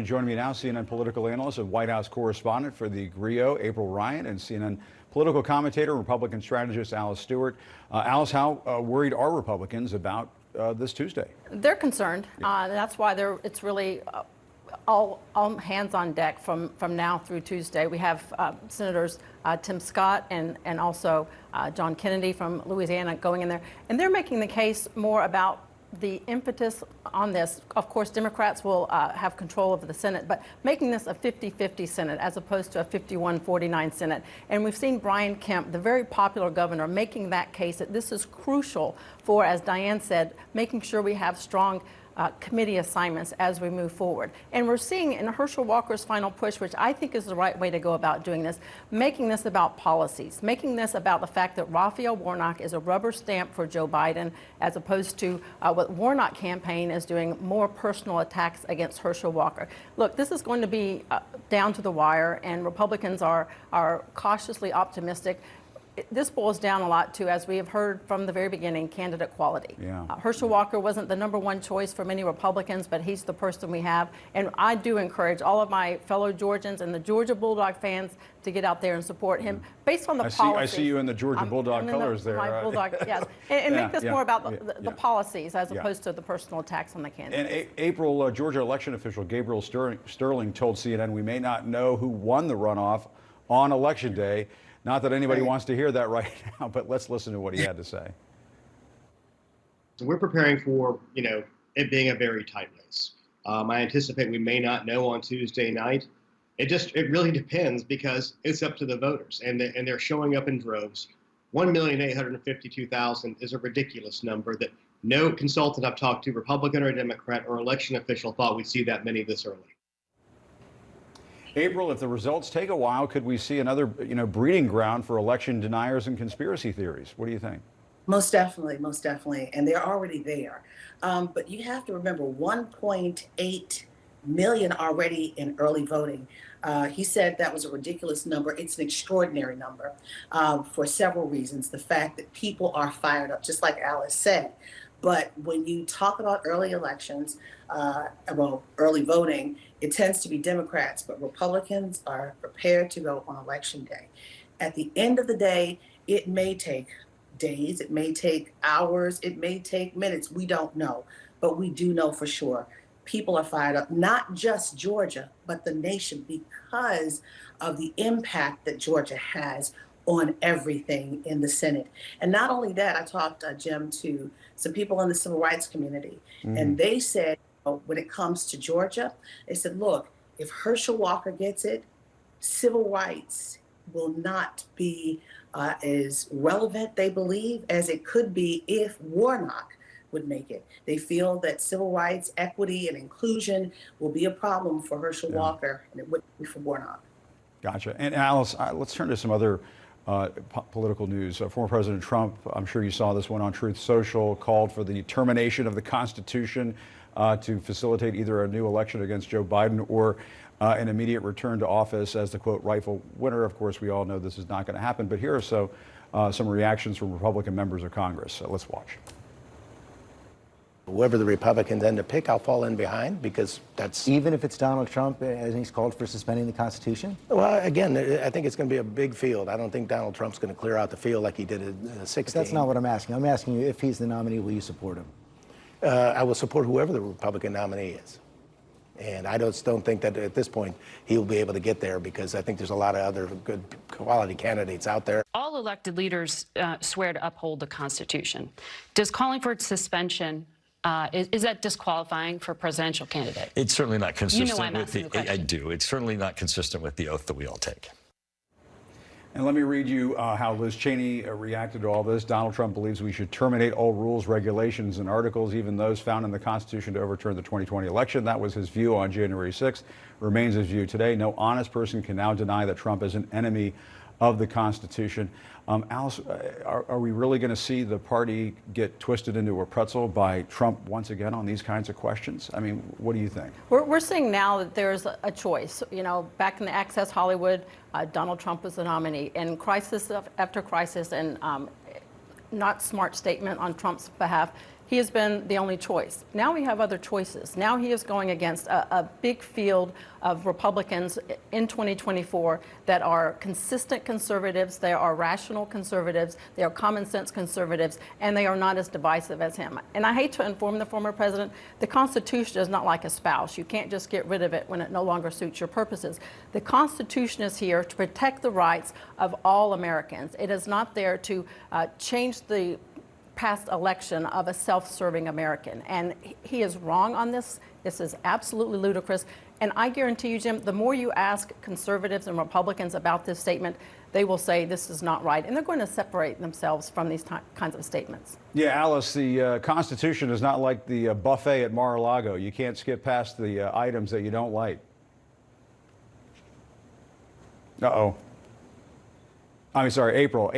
Joining me now, CNN political analyst and White House correspondent for the GRIO, April Ryan, and CNN political commentator, Republican strategist Alice Stewart. Alice, how worried are Republicans about this Tuesday? They're concerned. That's why it's really all hands on deck from now through Tuesday. We have Senators Tim Scott and also John Kennedy from Louisiana going in there, and they're making the case more about the impetus on this. Of course, Democrats will have control of the Senate, but making this a 50-50 Senate as opposed to a 51-49 Senate. And we've seen Brian Kemp, the very popular governor, making that case that this is crucial for, as Diane said, making sure we have strong committee assignments as we move forward. And we're seeing in Herschel Walker's final push, which I think is the right way to go about doing this, making this about policies, making this about the fact that Raphael Warnock is a rubber stamp for Joe Biden, as opposed to what Warnock campaign is doing, more personal attacks against Herschel Walker. Look, this is going to be down to the wire, and Republicans are cautiously optimistic. This boils down a lot to, as we have heard from the very beginning, candidate quality. Yeah. Herschel Walker wasn't the #1 choice for many Republicans, but he's the person we have. And I do encourage all of my fellow Georgians and the Georgia Bulldog fans to get out there and support him based on the policies. I see you in the Georgia Bulldog colors there. My Bulldog, yes. And make this more about the policies as opposed to the personal attacks on the candidates. And April, Georgia election official Gabriel Sterling told CNN we may not know who won the runoff on Election Day. Not that anybody wants to hear that right now, but let's listen to what he had to say. So we're preparing for, it being a very tight race. I anticipate we may not know on Tuesday night. It really depends because it's up to the voters, and they're showing up in droves. 1,852,000 is a ridiculous number that no consultant I've talked to, Republican or Democrat or election official, thought we'd see that many this early. April, if the results take a while, could we see another, breeding ground for election deniers and conspiracy theories? What do you think? Most definitely, and they're already there. But you have to remember 1.8 million already in early voting. He said that was a ridiculous number. It's an extraordinary number for several reasons. The fact that people are fired up, just like Alice said. But when you talk about early elections, early voting, it tends to be Democrats, but Republicans are prepared to go on Election Day. At the end of the day, it may take days, it may take hours, it may take minutes. We don't know, but we do know for sure. People are fired up, not just Georgia, but the nation, because of the impact that Georgia has on everything in the Senate. And not only that, I talked, Jim, to some people in the civil rights community, and they said, when it comes to Georgia, they said, look, if Herschel Walker gets it, civil rights will not be as relevant, they believe, as it could be if Warnock would make it. They feel that civil rights, equity, and inclusion will be a problem for Herschel Walker, and it wouldn't be for Warnock. Gotcha. And Alice, let's turn to some other political news. Former President Trump, I'm sure you saw this one on Truth Social, called for the termination of the Constitution to facilitate either a new election against Joe Biden or an immediate return to office as the, quote, rightful winner. Of course, we all know this is not going to happen, but here are some reactions from Republican members of Congress. So let's watch. Whoever the Republicans end up pick, I'll fall in behind, because that's... Even if it's Donald Trump and he's called for suspending the Constitution? Well, again, I think it's going to be a big field. I don't think Donald Trump's going to clear out the field like he did in 16. That's not what I'm asking. I'm asking you, if he's the nominee, will you support him? I will support whoever the Republican nominee is. And I just don't think that at this point he'll be able to get there, because I think there's a lot of other good quality candidates out there. All elected leaders swear to uphold the Constitution. Does calling for its suspension is that disqualifying for a presidential candidate? It's certainly not consistent with the question. I do. It's certainly not consistent with the oath that we all take. And let me read you how Liz Cheney reacted to all this. Donald Trump believes we should terminate all rules, regulations, and articles, even those found in the Constitution, to overturn the 2020 election. That was his view on January 6th, remains his view today. No honest person can now deny that Trump is an enemy of the Constitution. Alice, are we really going to see the party get twisted into a pretzel by Trump once again on these kinds of questions? I mean, what do you think? We're seeing now that there's a choice. Back in the Access Hollywood, Donald Trump was the nominee. And crisis after crisis and not smart statement on Trump's behalf, he has been the only choice. Now we have other choices. Now he is going against a big field of Republicans in 2024 that are consistent conservatives, they are rational conservatives, they are common sense conservatives, and they are not as divisive as him. And I hate to inform the former president, the Constitution is not like a spouse. You can't just get rid of it when it no longer suits your purposes. The Constitution is here to protect the rights of all Americans. It is not there to change the past election of a self-serving American. And he is wrong on this. This is absolutely ludicrous. And I guarantee you, Jim, the more you ask conservatives and Republicans about this statement, they will say this is not right. And they're going to separate themselves from these kinds of statements. Yeah, Alice, the Constitution is not like the buffet at Mar-a-Lago. You can't skip past the items that you don't like. Uh-oh. I'm sorry, April.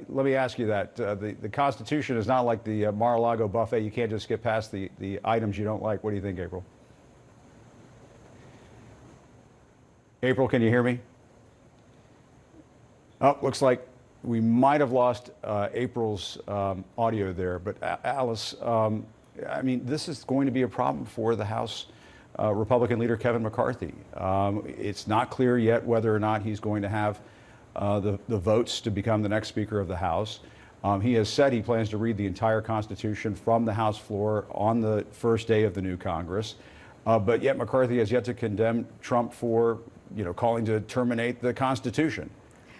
Let me ask you that. The Constitution is not like the Mar-a-Lago buffet. You can't just skip past the items you don't like. What do you think, April? April, can you hear me? Oh, looks like we might have lost April's audio there. But Alice, I mean, this is going to be a problem for the House Republican leader Kevin McCarthy. It's not clear yet whether or not he's going to have the votes to become the next Speaker of the House. He has said he plans to read the entire Constitution from the House floor on the first day of the new Congress. But yet McCarthy has yet to condemn Trump for, calling to terminate the Constitution.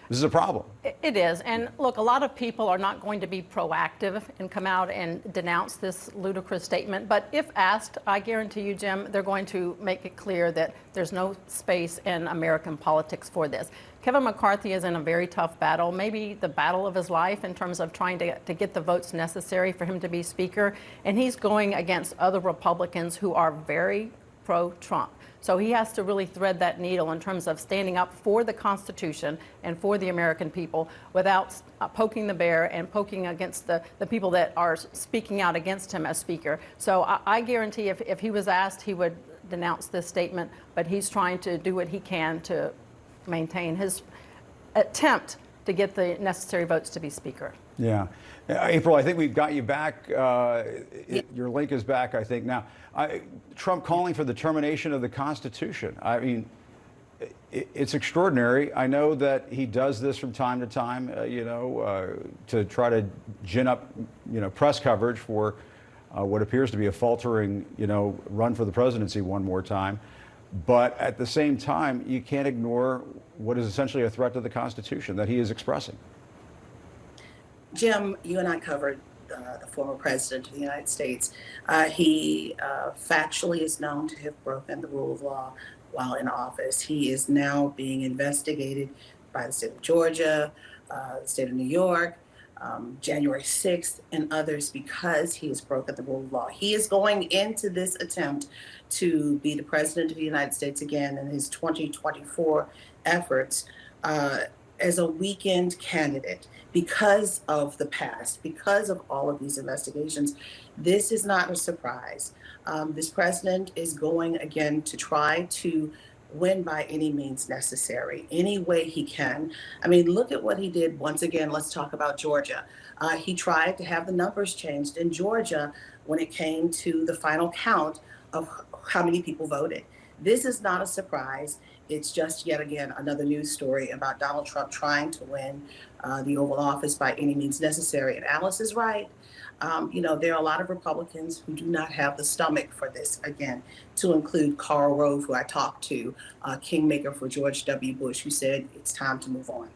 This is a problem. It is. And look, a lot of people are not going to be proactive and come out and denounce this ludicrous statement. But if asked, I guarantee you, Jim, they're going to make it clear that there's no space in American politics for this. Kevin McCarthy is in a very tough battle, maybe the battle of his life in terms of trying to get the votes necessary for him to be Speaker. And he's going against other Republicans who are very pro-Trump. So he has to really thread that needle in terms of standing up for the Constitution and for the American people without poking the bear and poking against the people that are speaking out against him as Speaker. So I guarantee if he was asked, he would denounce this statement, but he's trying to do what he can to maintain his attempt to get the necessary votes to be Speaker. Yeah. April, I think we've got you back. Your link is back, I think. Now, Trump calling for the termination of the Constitution. I mean, it's extraordinary. I know that he does this from time to time, to try to gin up, press coverage for what appears to be a faltering, run for the presidency one more time. But at the same time, you can't ignore what is essentially a threat to the Constitution that he is expressing. Jim, you and I covered the former president of the United States. He factually is known to have broken the rule of law while in office. He is now being investigated by the state of Georgia, the state of New York, January 6th, and others because he has broken the rule of law. He is going into this attempt to be the president of the United States again in his 2024 efforts as a weakened candidate because of the past, because of all of these investigations. This is not a surprise. This president is going again to try to win by any means necessary, any way he can. I mean, look at what he did. Once again, let's talk about Georgia. He tried to have the numbers changed in Georgia when it came to the final count of how many people voted. This is not a surprise. It's just yet again another news story about Donald Trump trying to win the Oval Office by any means necessary. And Alice is right. There are a lot of Republicans who do not have the stomach for this, again, to include Karl Rove, who I talked to, kingmaker for George W. Bush, who said it's time to move on.